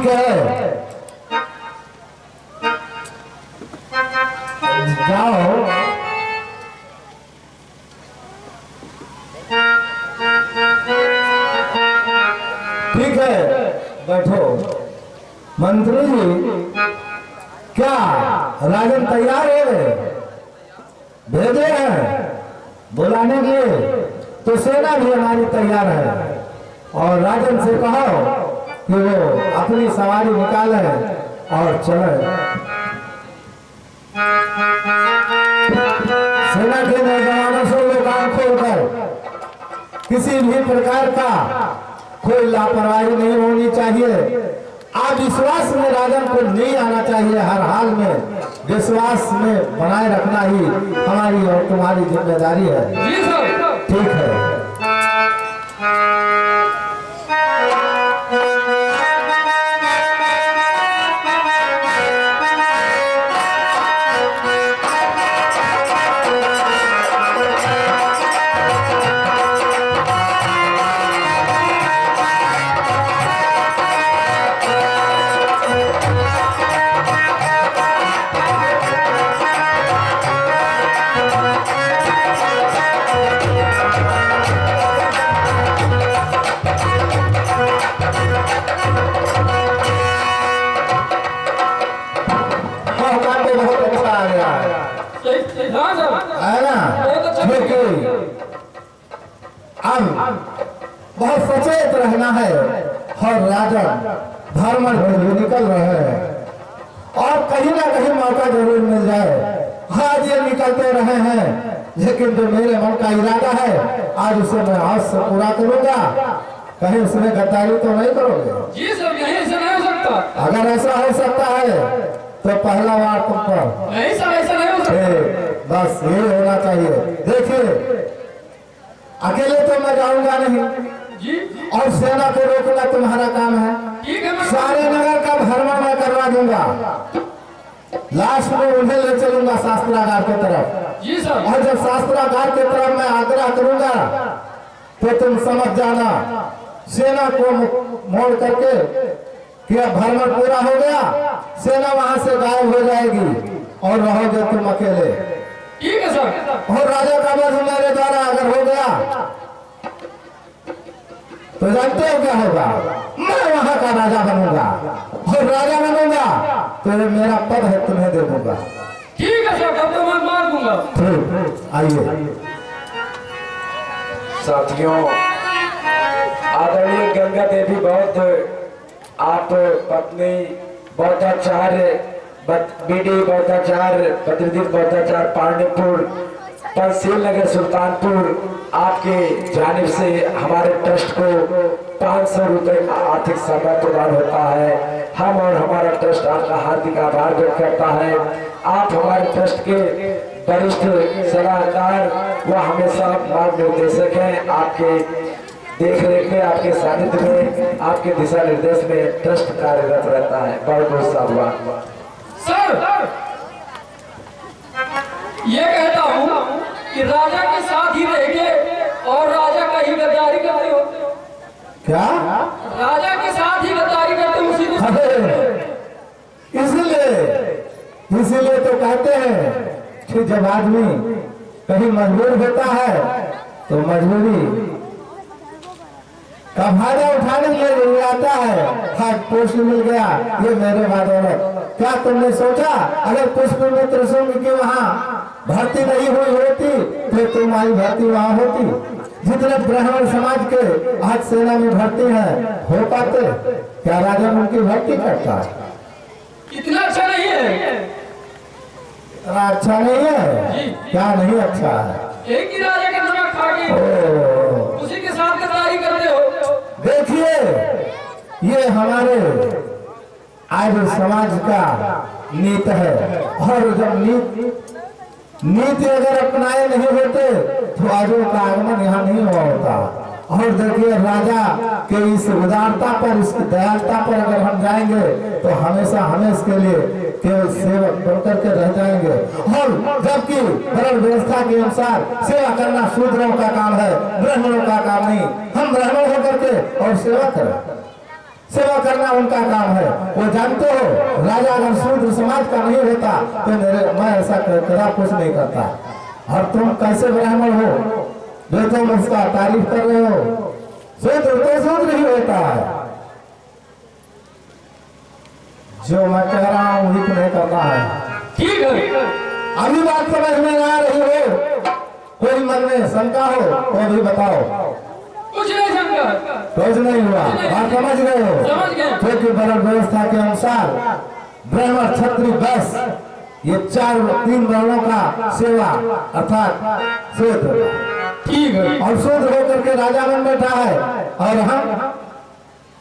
ठीक है, जाओ। ठीक है, बैठो। मंत्री जी, क्या राजन तैयार है? भेजे हैं बुलाने के लिए, तो सेना भी हमारी तैयार है। और राजन से कहो कि वो अपनी सवारी निकाले और चले। सेना के नौजवानों से लोग आंख खोलकर किसी भी प्रकार का कोई लापरवाही नहीं होनी चाहिए। आप विश्वास में राजन को नहीं आना चाहिए। हर हाल में विश्वास में बनाए रखना ही हमारी और तुम्हारी जिम्मेदारी है। ठीक है। अब बहुत सचेत रहना है। और राजन भ्रमण के लिए निकल रहे हैं और कहीं ना कहीं मौका जरूर मिल जाए। आज ये निकलते रहे हैं, लेकिन जो मेरे मन का इरादा है आज उसे मैं आज से पूरा करूंगा। कहीं उसमें गद्दारी तो नहीं करोगे? जी सर, यहीं ऐसा नहीं हो सकता। अगर ऐसा हो सकता है तो पहला वार तुम पर। नहीं सर, ऐसा नहीं हो सकता। बस ये होना चाहिए। देखिए, अकेले तो मैं जाऊंगा नहीं जी, और सेना को रोकना तुम्हारा काम है। ठीक है, सारे नगर का भ्रमण मैं करवा दूंगा। लास्ट में उन्हें ले चलूंगा शास्त्रागार की तरफ। जी सर। और जब शास्त्रागार की तरफ मैं आग्रह करूंगा तो तुम समझ जाना, सेना को मोड़ करके कि अब भ्रमण पूरा हो गया, सेना वहां से गायब हो जाएगी और रहोगे तुम अकेले। ठीक है सर। और राजा का वध मेरे द्वारा अगर हो गया तो जानते हो क्या होगा? मैं वहां का राजा बनूंगा और राजा बनूंगा तो मेरा पद है तुम्हें दे दूंगा। ठीक है सर, तब तो मैं मार दूंगा। ठीक, आइए। साथियों, आदरणीय गंगा देवी बौद्ध आप पत्नी बौद्धाचार्य बीडी बौद्धाचार्य बद्रीदीप बौद्धाचार्य पांडेपुर तहसील नगर सुल्तानपुर आपके जानिब से हमारे ट्रस्ट को 500 रुपए का आर्थिक सहायता प्रदान होता है। हम और हमारा ट्रस्ट आपका हार्दिक आभार व्यक्त करता है। आप हमारे ट्रस्ट के वरिष्ठ सलाहकार व हमेशा मार्गनिर्देशक हैं। आपके देख रेख में, आपके सानिध्य में, आपके दिशा निर्देश में ट्रस्ट कार्यरत रहता है। बहुत बहुत साधुवाद। सर, ये कहता हूँ कि राजा के साथ ही रहेंगे और राजा का ही गद्दारी करते हो। क्या? राजा के साथ ही गद्दारी करते हो उसी इसीलिए तो कहते हैं कि जब आदमी कहीं मजबूर होता है तो मजबूरी का फायदा उठाने के लिए आता है। हाँ, पोस्ट मिल गया, ये मेरे बदौलत। क्या तुमने सोचा अगर पुष्प मित्र सिंह की वहाँ भर्ती नहीं हुई होती तो तुम्हारी भर्ती वहाँ होती? जितने ब्राह्मण समाज के आज सेना में भर्ती है हो पाते? क्या राजा उनकी भर्ती करता? इतना अच्छा नहीं है। इतना अच्छा नहीं है? क्या नहीं अच्छा है? एक ही राजा का नमक खा के उसी के साथ गद्दारी करते हो। देखिए, ये हमारे आज समाज का नीति है। और जब नीति अगर अपनाए नहीं होते तो आजू का आगमन यहाँ नहीं हुआ होता। और देखिए, राजा के इस उदारता पर, इसकी दयालुता पर अगर हम जाएंगे तो हमेशा हमेशा के लिए केवल सेवक बनकर के रह जाएंगे। और जबकि वर्ण व्यवस्था के अनुसार सेवा करना शूद्रों का काम है, ब्राह्मणों का काम नहीं। हम ब्राह्मण होकर के और सेवा करें। सेवा करना उनका काम है। वो जानते हो राजा अगर शूद्र समाज का नहीं होता तो मैं ऐसा कदा कुछ नहीं करता। और तुम कैसे ब्राह्मण हो जो तुम उसका तारीफ कर रहे हो? शूद्र तो शूद्र ही होता है। जो मैं कह रहा हूँ वही तुम्हें करना है। ठीक है। अभी बात समझ में आ रही हो? कोई मन में शंका हो तो भी बताओ। कुछ नहीं शंका, कुछ नहीं हुआ, बात समझ गए हो? समझ गए। क्योंकि वर्ण व्यवस्था के अनुसार ब्राह्मण क्षत्रिय वैश्य ये तीन वर्णों का सेवा अर्थात शूद्र। ठीक है। और शूद्र होकर के राजा बन बैठा है और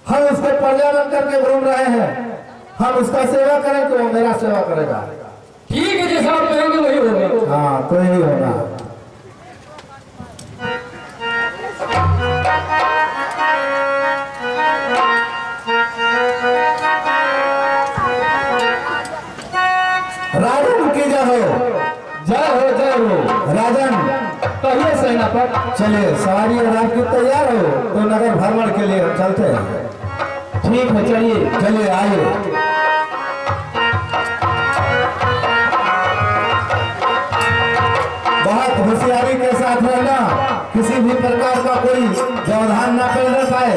हम उसके प्रजा बन करके घूम रहे हैं। हम उसका सेवा करें तो वो मेरा सेवा करेगा। ठीक है, जैसा आप कहेंगे वही होगा। हाँ तो यही होगा। राजन की जय हो, जय हो, जय हो। राजन कहिए सेनापति। चलिए सवारी और आपकी तैयार हो तो नगर भ्रमण के लिए हम चलते हैं। ठीक है, चलिए। चलिए आइए। बहुत होशियारी के साथ रहना, किसी भी प्रकार का कोई व्यवधान न करने पाए।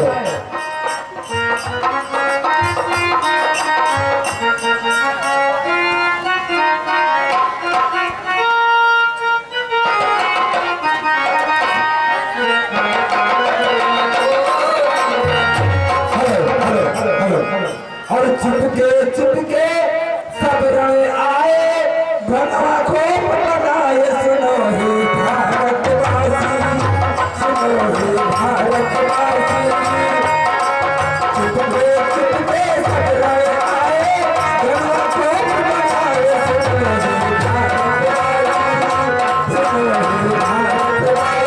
और चुपके चुपके सब रण आए, घनवा खूब बनाए। सुनो ही भारतवासी, सुनो ही भारतवासी। चुपके चुपके सब रण आए, घनवा खूब बनाए। सुनो ही भारतवासी, सुनो ही भारतवासी।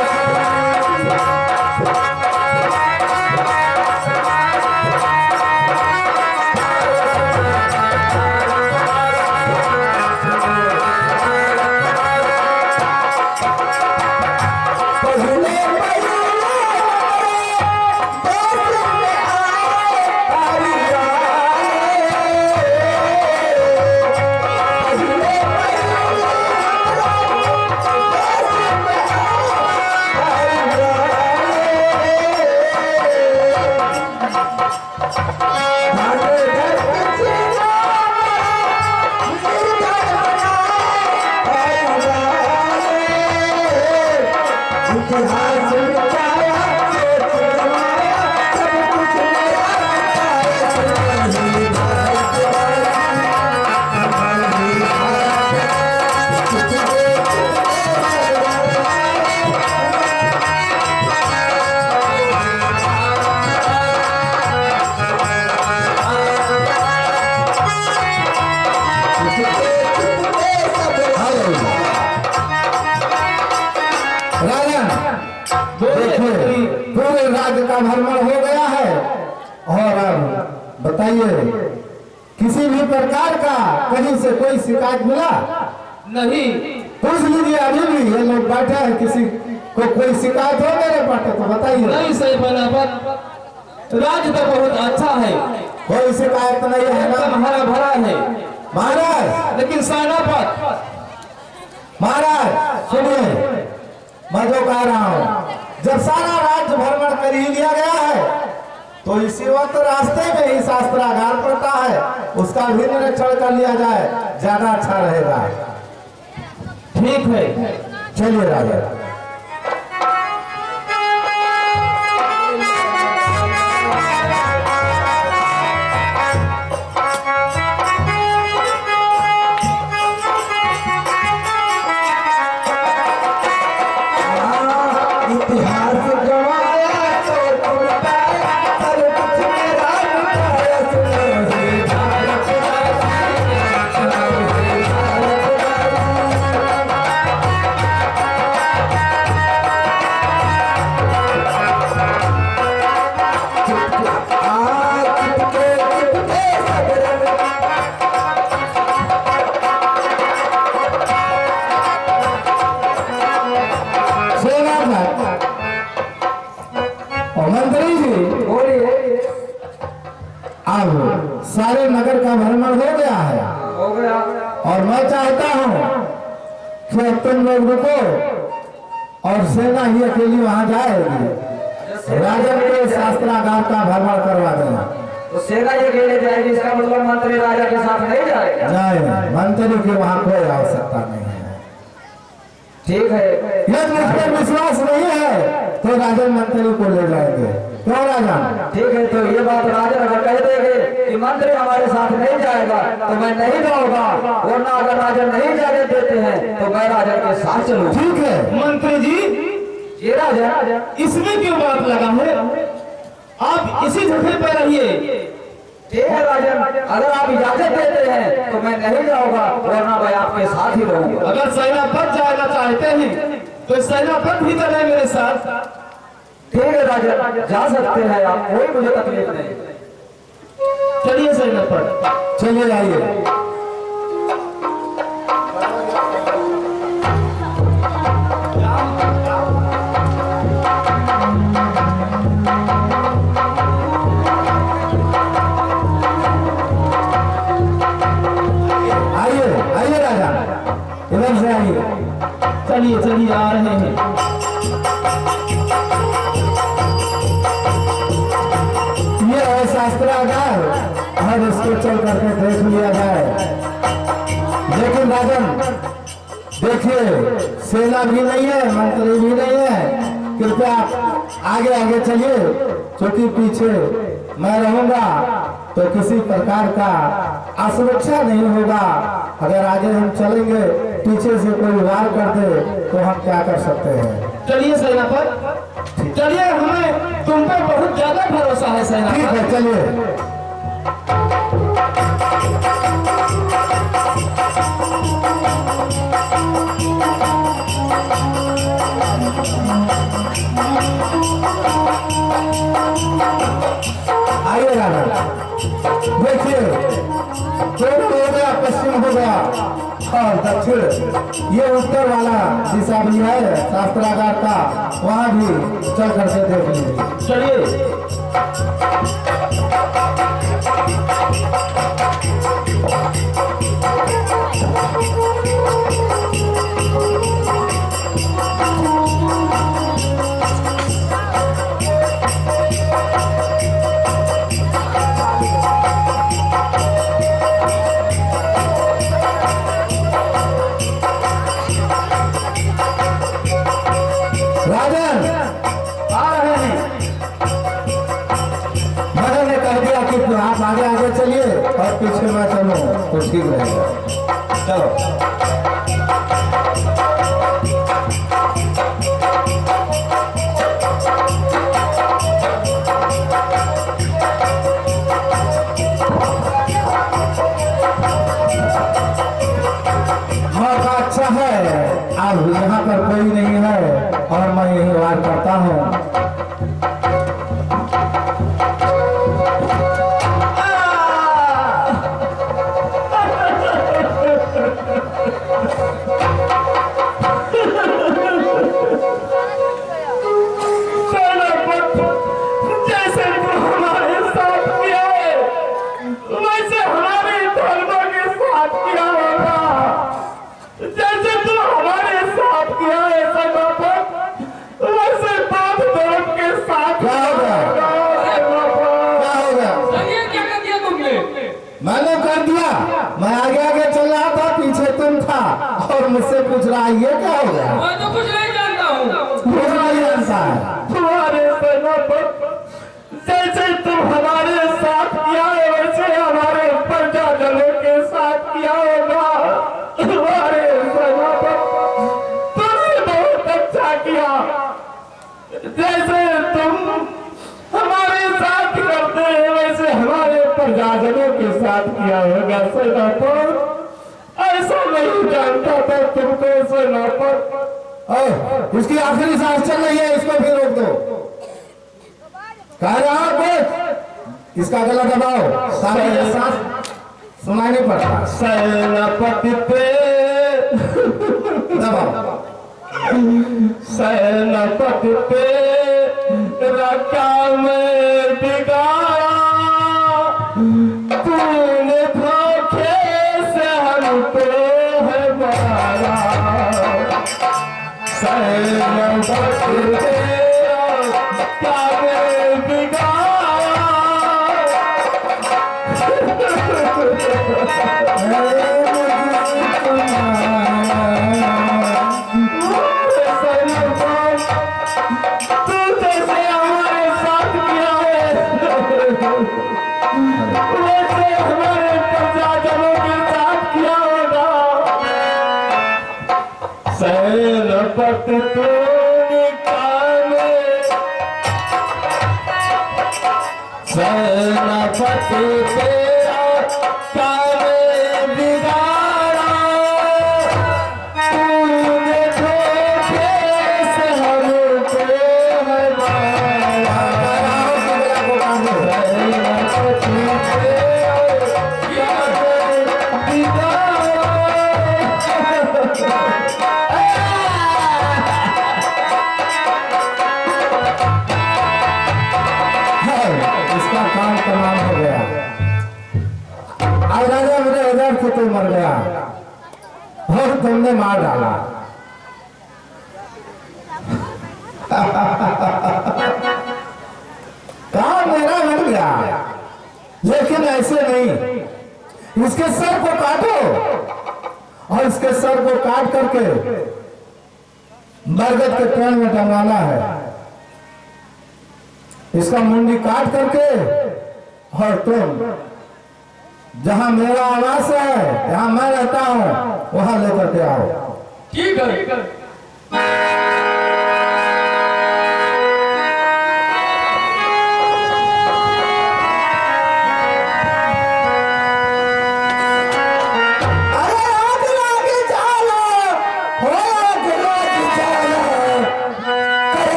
पूरे राज्य का भ्रमण हो गया है और अब बताइए किसी भी प्रकार का कहीं से कोई शिकायत मिला? नहीं। पूछ लीजिए, अभी भी ये लोग बैठे हैं, किसी को कोई शिकायत हो मेरे पाटे तो बताइए। नहीं सेनापति, राज्य तो बहुत अच्छा है, कोई शिकायत नहीं है ना? हरा भरा है महाराज। लेकिन सेनापति, महाराज सुनिए, मैं जो कह रहा हूँ, जब सारा राज्य भ्रमण कर ही लिया गया है तो इसी वक्त रास्ते में ही शास्त्रागार पड़ता है, उसका भी निरीक्षण कर लिया जाए, ज्यादा अच्छा रहेगा। ठीक है, चलिए राजा। अब सारे नगर का भ्रमण हो गया है हो गया। और मैं चाहता हूँ कि अब तुम लोग रुको और सेना ही अकेली वहां जाएगी। राजन के शास्त्रागार का भ्रमण करवा देना। तो सेना ये अकेले जाएगी, इसका मतलब मंत्री राजा के साथ नहीं जाएगा? नहीं, मंत्री की वहां कोई आवश्यकता नहीं है। ठीक है। यदि मुझ पर विश्वास नहीं है तो राजन मंत्री को ले जाएंगे। क्यों राजन? ठीक है, तो ये बात राजा अगर कह देंगे कि मंत्री हमारे साथ नहीं जाएगा तो मैं नहीं जाऊंगा, वरना अगर राजा नहीं जाने देते हैं तो मैं राजा के साथ चलूंगा। ठीक है मंत्री जी, ये राजा इसमें क्यों बात लगा है? आप इसी जगह पर रहिए। ठीक है राजन, अगर आप इजाजत देते हैं तो मैं नहीं जाऊंगा, वरना मैं आपके साथ ही रहूंगा। अगर सेनापति जाना चाहते हैं तो सेनापति भी चले मेरे साथ। ठीक है राजन, जा सकते हैं आप, कोई मुझे तकलीफ नहीं। चलिए सेनापति। चलिए आइए। आइए आइए राजा, इधर से आइए। चलिए चलिए, आ रहे हैं। ये है शास्त्रागार, और इसको चल करके देख लिया जाए। लेकिन राजन देखिए, सेना भी नहीं है, मंत्री भी नहीं है, कृपया आगे आगे चलिए, क्योंकि पीछे मैं रहूंगा तो किसी प्रकार का असुरक्षा नहीं होगा। अगर आगे हम चलेंगे, पीछे से कोई वार कर दे तो हम क्या कर सकते हैं? चलिए सेनापति, चलिए, हमें तुम पर बहुत ज्यादा भरोसा है ठीक सेनापति। है, चलिए। आइए राजा, देखिए, पूर्व हो गया, पश्चिम हो गया और दक्षिण, ये उत्तर वाला दिशा भी है शास्त्रागार का, वहां भी चल करके देख लीजिए। चलिए। राजन आ रहे हैं। मैंने ने कह दिया कि आप आगे आगे चलिए और पीछे मैं चलूं तो ठीक रहेगा। चलो। मौका अच्छा है, अब यहाँ पर कोई नहीं है और मैं यही वार करता हूँ। जैसे तू हमारे साथ किया है, वैसे हमारे धर्मों के साथ किया होगा। जैसे तू हमारे साथ किया है सेनापति, वैसे बौद्ध धर्म के साथ क्या हो गया? क्या हो गया? ये क्या कर दिया तुमने? मैंने कर दिया, मैं आगे आगे चल रहा था, पीछे तुम था और मुझसे पूछ रहा है ये क्या हो गया? मैं तो कुछ नहीं जानता हूँ। कुछ नहीं जानता है। तुम्हारे सेनापति, जैसे तुम हमारे साथ किया है, वैसे हमारे प्रजाजनों के साथ किया होगा। हमारे सेनापति, तुमने बहुत अच्छा किया। जैसे तुम हमारे साथ करते हैं, वैसे हमारे प्रजाजनों के साथ किया होगा सेनापति। ऐसा नहीं जानता था तुमको सेनापति। इसकी आखिरी सांस चल रही है, इसको भी रोक दो। कह रहा कुछ, इसका गला दबाओ, सारे ये सांस सुनाई नहीं पड़ता। सेनापति पे दबाओ। सेनापति पे रखा में बिगाड़ा, तेरा क्या मैं बिगाड़ा तू जैसे हमारे साथ किया है वैसे हमारे प्रजाजनों के साथ किया होगा सेनापति तूने कामे सेनापति तेरा कामे बिगाड़ा तूने धोखे से हमको हमारा सेनापति तेरा कामे इसका काम तमाम हो गया। अब राजा मेरे इधर से तू मर गया और तुमने मार डाला। काम मेरा बन गया, लेकिन ऐसे नहीं। इसके सर को काटो और इसके सर को काट करके बरगद के पेड़ में टंगाना है। इसका मुंडी काट करके और तुम जहां मेरा आवास है, जहां मैं रहता हूं, वहां लेकर के आओ। ठीक है।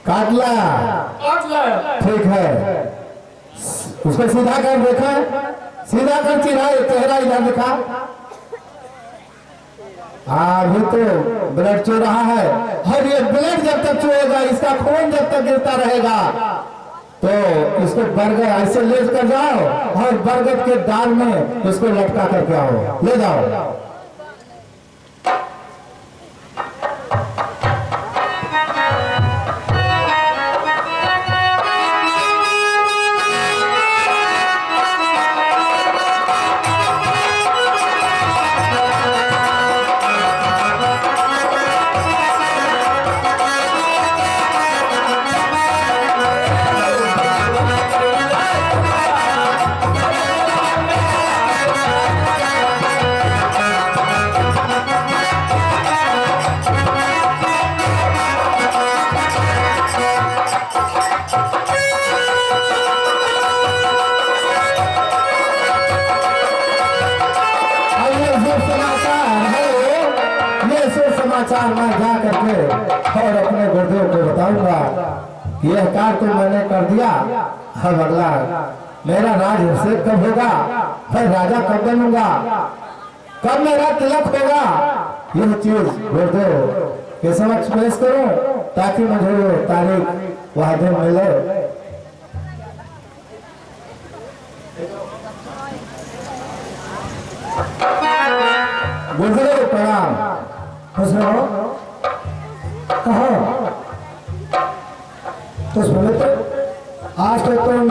काटला ठीक है, उसको सीधा कर देखा, सीधा कर चेहरा इधर दिखा। अभी तो ब्लड चो रहा है और ये ब्लड जब तक चुएगा, इसका खून जब तक गिरता रहेगा, तो इसको बरगद ऐसे ले कर जाओ और बरगद के डाल में इसको लटका करके आओ, ले जाओ। समाचार मैं जा करके और अपने गुरुदेव को बताऊंगा कि यह कार्य तो मैंने कर दिया, अब अगला मेरा राज अभिषेक कब होगा, मैं राजा कब बनूंगा, कब मेरा तिलक होगा, यह चीज गुरुदेव के समक्ष पेश करूं ताकि मुझे वो तारीख वह दिन मिले। गुजरे प्रणाम। खुश रहो। कहो तो सुमित्र, आज तो तुम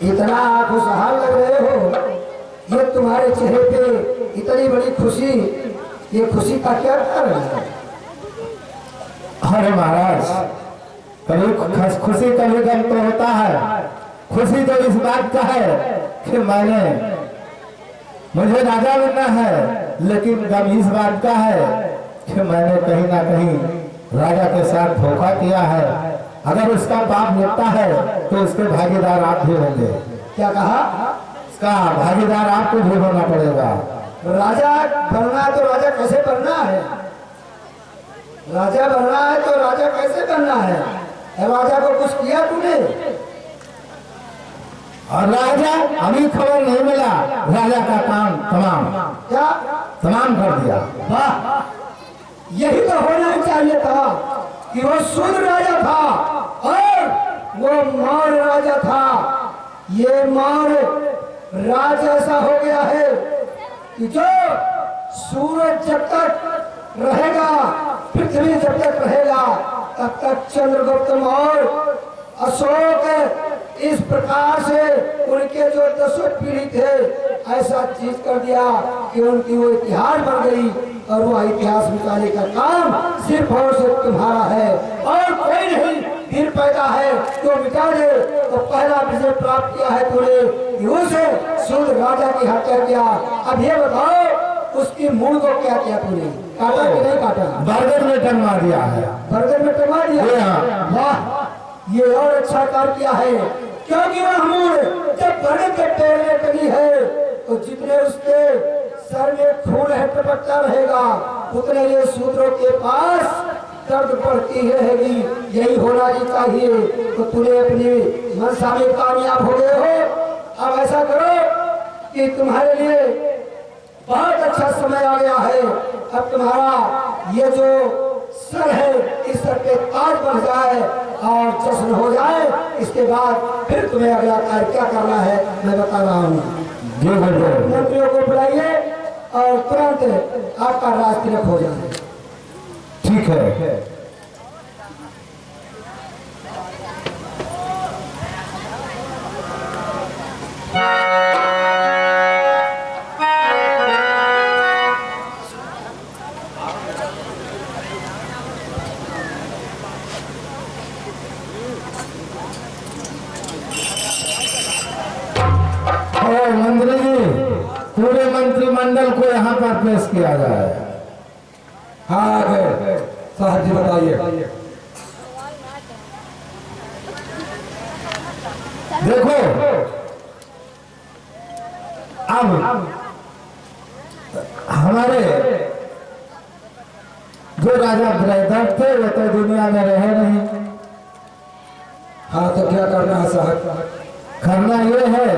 इतना खुशहाल लग रहे हो। ये तुम्हारे चेहरे पे इतनी बड़ी खुशी, ये खुशी का क्या कारण है? अरे महाराज, कभी खुशी कभी गम तो होता है। खुशी तो इस बात का है कि मुझे राजा बनना है, लेकिन गम इस बात का है कि मैंने कहीं ना कहीं राजा के साथ धोखा किया है। अगर उसका पाप निपटा है तो उसके भागीदार आप भी होंगे। क्या कहा? इसका भागीदार आपको भी होना पड़ेगा। राजा बनना है तो राजा कैसे बनना है? राजा बनना है तो राजा कैसे बनना है? राजा को कुछ किया तूने? और राजा, अभी खबर नहीं मिला, राजा का काम क्या तमाम कर दिया। वाह, यही तो होना ही चाहिए था कि वो शूद्र राजा था और वो मौर्य राजा था। ये मौर्य राज ऐसा हो गया है कि जो सूरज जब तक रहेगा, पृथ्वी जब तक रहेगा, तब तक चंद्रगुप्त मौर्य, अशोक इस प्रकार से उनके जो 10 पीढ़ी थे, ऐसा चीज कर दिया कि उनकी वो इतिहास बन गई और वो इतिहास मिटाने का काम सिर्फ और सिर्फ तुम्हारा है और कोई नहीं। फिर पैदा है तो मिटा दे। तो पहला विजय प्राप्त किया है तूने कि उसे शूद्र राजा की हत्या किया। अब ये बताओ, उसकी मूल को क्या किया तूने? काटा कि नहीं काटा? बर्गर में टंगा दिया है। बर्गर में टंगा दिया? वाह, ये और अच्छा कार्य किया है, क्योंकि वह मूल जब बर्गर के पेड़ में टंगी है तो जितने उसके सर में खून है टपकता रहेगा, उतने ये शूद्रों के पास दर्द बढ़ती रहेगी। यही होना ही चाहिए। तो तूने अपनी मनसा में कामयाब हो गए हो। अब ऐसा करो कि तुम्हारे लिए बहुत अच्छा समय आ गया है। अब तुम्हारा ये जो सर है, इस सर पे ताज बन जाए और जश्न हो जाए। इसके बाद फिर तुम्हें अगला कार्य क्या करना है मैं बता रहा हूँ। मंत्रियों को बुलाइए और तुरंत आपका राज तिलक हो जाए। ठीक है। और मंत्री जी, पूरे मंत्रिमंडल को यहाँ पर पेश किया जाए। हाँ आगे साहब जी बताइए। देखो, अब हमारे जो राजा ब्रहदत्त थे वो तो दुनिया में रहे नहीं। हाँ तो क्या करना है साहब? करना ये है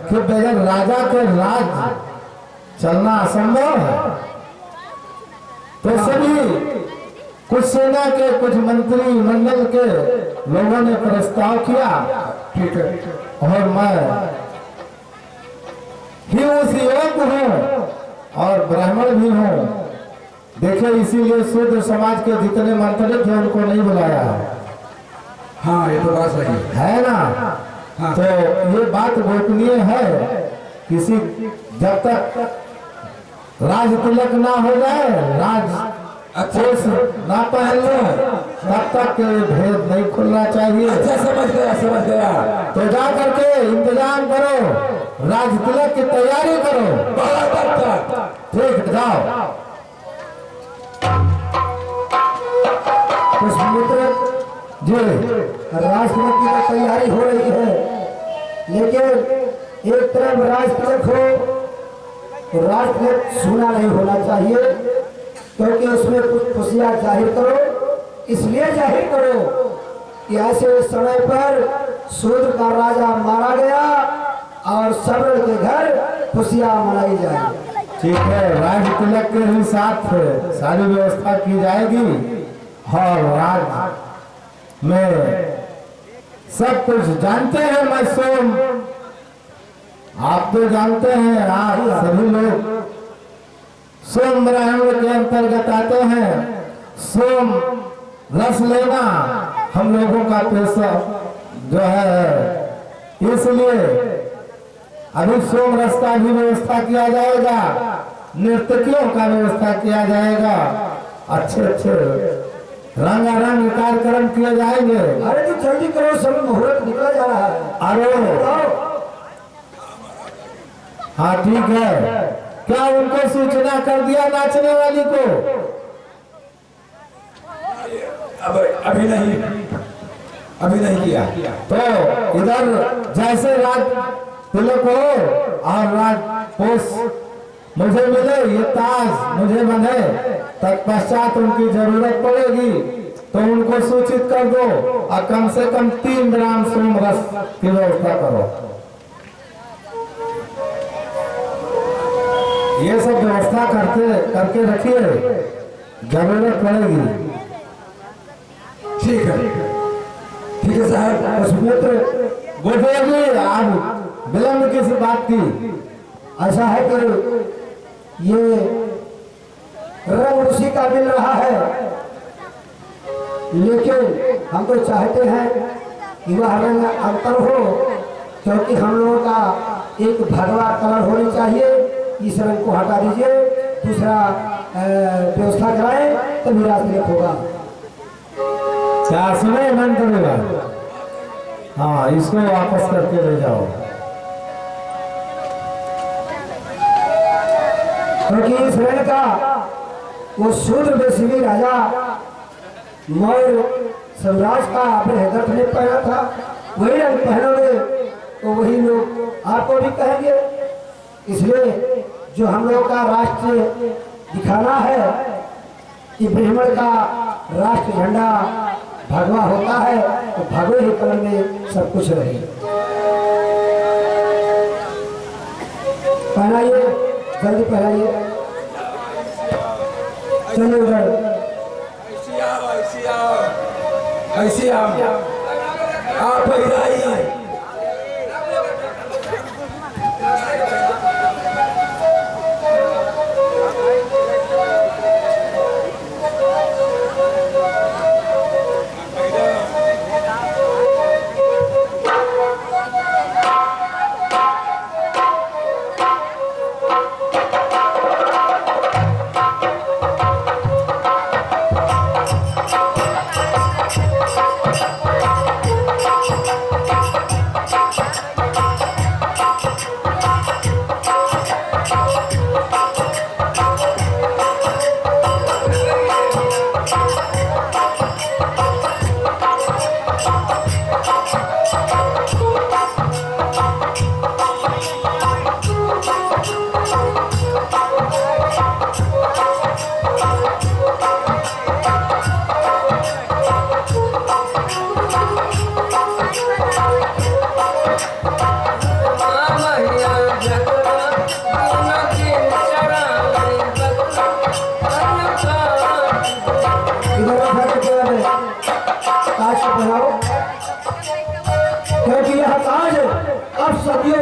कि बगैर राजा के राज चलना असंभव है। तो सभी कुछ सेना के, कुछ मंत्री मंडल के लोगों ने प्रस्ताव किया। ठीक है। और मैं ही उस योग हूँ और ब्राह्मण भी हूँ। देखे, इसीलिए शूद्र समाज के जितने मंत्री थे उनको नहीं बुलाया। हाँ ये तो बात सही है ना? हाँ। तो ये बात गोपनीय है। किसी जब तक राज तिलक ना हो जाए, राज अक्षोष ना पहन लो, तब तक भेद नहीं खुलना चाहिए। अच्छा समझ गया समझ गया। तो जा करके इंतजाम करो, राज तिलक की तैयारी करो। बहुत अच्छा। ठीक, जाओ। पुष्पमित्र जी, राज तिलक की तो तैयारी हो रही है, लेकिन एक तरफ राज तिलक हो तो राज तिलक सूना नहीं होना चाहिए, क्योंकि उसमें कुछ खुशियां जाहिर करो। इसलिए जाहिर करो कि ऐसे समय पर शूद्र का राजा मारा गया और सब्र के घर खुशियां मनाई जाए। ठीक है, राज तिलक के ही साथ सारी व्यवस्था की जाएगी और राज में सब कुछ जानते हैं। मैं सोम, आप तो जानते हैं, आप सभी लोग सोम ब्राह्मण के अंतर्गत आते हैं। सोम रस लेना हम लोगों का पेशा जो है, इसलिए अभी सोम रस का भी व्यवस्था किया जाएगा, नर्तकियों का व्यवस्था किया जाएगा, अच्छे अच्छे रंगारंग कार्यक्रम किए जाएंगे। अरे तो जल्दी करो, सब मुहूर्त निकला जा रहा है। अरे हाँ ठीक है, क्या उनको सूचना कर दिया नाचने वाली को? अब अभी नहीं किया। तो इधर जैसे राज तिलक हो और राज पोष मुझे मिले, ये ताज मुझे बंधे, तत्पश्चात उनकी जरूरत पड़ेगी तो उनको सूचित कर दो और कम से कम 3 ग्राम सोम रस की व्यवस्था करो। ये सब व्यवस्था करके रखिए, जरूरत पड़ेगी। ठीक है साहब। सुमित्र गोटेगी, आप विलंब किस बात की? ऐसा है कि ये रंग उसी का मिल रहा है, लेकिन हम तो चाहते हैं कि वह रंग अंतर हो, क्योंकि हम लोगों का एक भगवा कलर होनी चाहिए। इस रंग को हटा दीजिए, दूसरा व्यवस्था कराएं तभी राजतिलक होगा। क्या सुने मंत्र? हाँ, इसको वापस करके ले जाओ, क्योंकि इस रंग का वो शूद्र बेसिवी राजा मौर्य साम्राज्य का अपने हैदर ने पहना था, वही रंग पहनोगे तो वही लोग आपको भी कहेंगे। इसलिए जो हम लोग का राष्ट्र दिखाना है कि ब्राह्मण का राष्ट्र झंडा भगवा होता है, तो भगवे ही कलर में सब कुछ रहे। पहनाइए, जल्दी पहनाइए। चलो उधर ऐसी आप पैदाई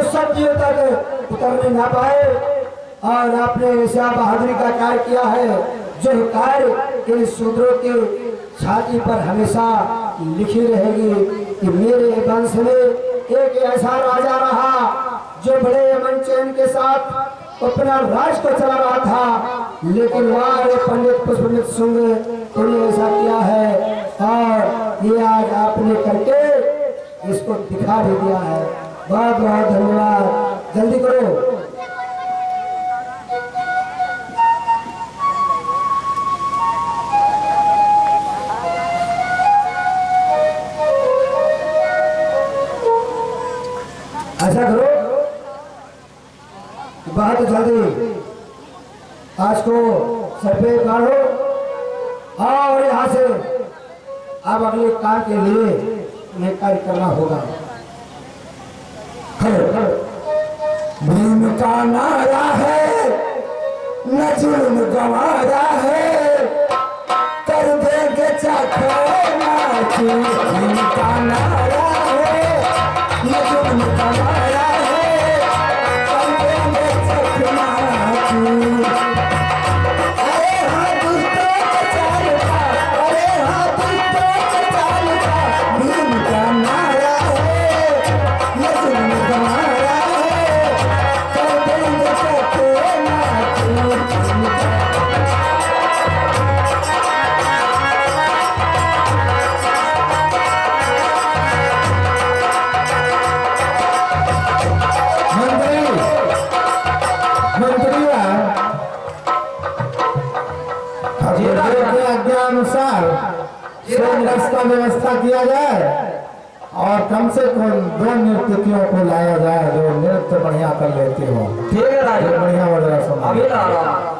सदियों तक उतरने ना पाए, और आपने ऐसा बहादुरी का कार्य किया है जो कार्य इन शूद्रों के छाती पर हमेशा लिखी रहेगी कि मेरे वंश में एक ऐसा राजा रहा जो बड़े अमन चैन के साथ अपना राज को चला रहा था, लेकिन वह पंडित पुष्पमित्र सिंह ने ऐसा किया है, और ये आज आपने करके इसको दिखा भी दिया है। बहुत बहुत धन्यवाद, जल्दी करो। ऐसा करो, बहुत जल्दी आज को सर पे बांधो, और यहाँ से अब अगले काम के लिए उन्हें कार्य करना होगा। भीम का नारा है, न जुल्म गवारा है, कर देंगे चाखो भीम का नारा है, न जुल्म गवारा है, कर देंगे चखना। उसका व्यवस्था किया जाए और कम से कम 2 नर्तकियों को लाया जाए जो नृत्य बढ़िया कर लेती हो। ठीक है राजा, बढ़िया वगैरह सुना अभी ला रहा हूं।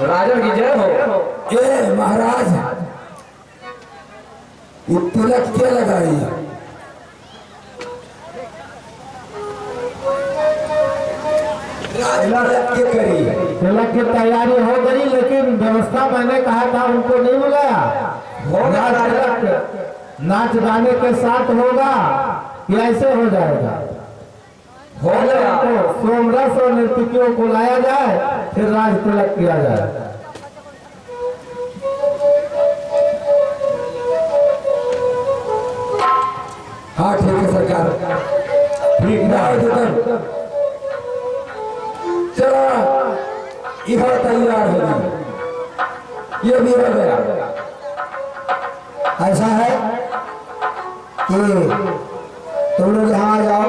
राजा की जय हो। ए महाराज, ये तिलक क्या लगाई? तिलक क्या करी? तिलक की तैयारी हो गई, लेकिन व्यवस्था मैंने कहा था उनको नहीं बुलाया। होगा तिलक नाच गाने के साथ होगा कि ऐसे हो जाएगा? तो सोमरस और नर्तकियों को लाया जाए, फिर राज तिलक किया जाए। हाँ ठीक है सरकार, ठीक है। चलो यह तैयार हो गई, ये भी हो गया। ऐसा है कि तुम लोग यहाँ आ जाओ,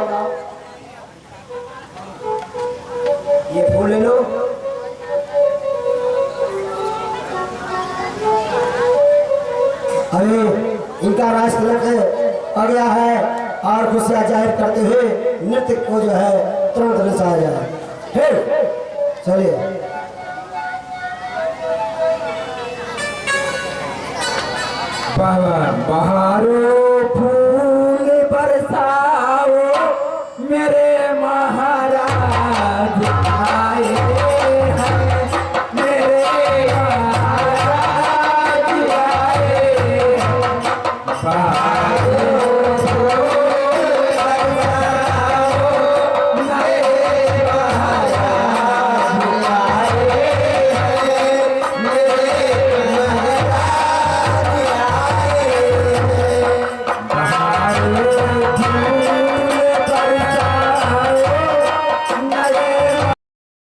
ये फूल ले लो। अभी इनका राज तिलक आ गया है और खुशियां जाहिर करते हुए नृत्य को जो है तुरंत नचाया जाए। ठीक, चलिए। बहारो फूल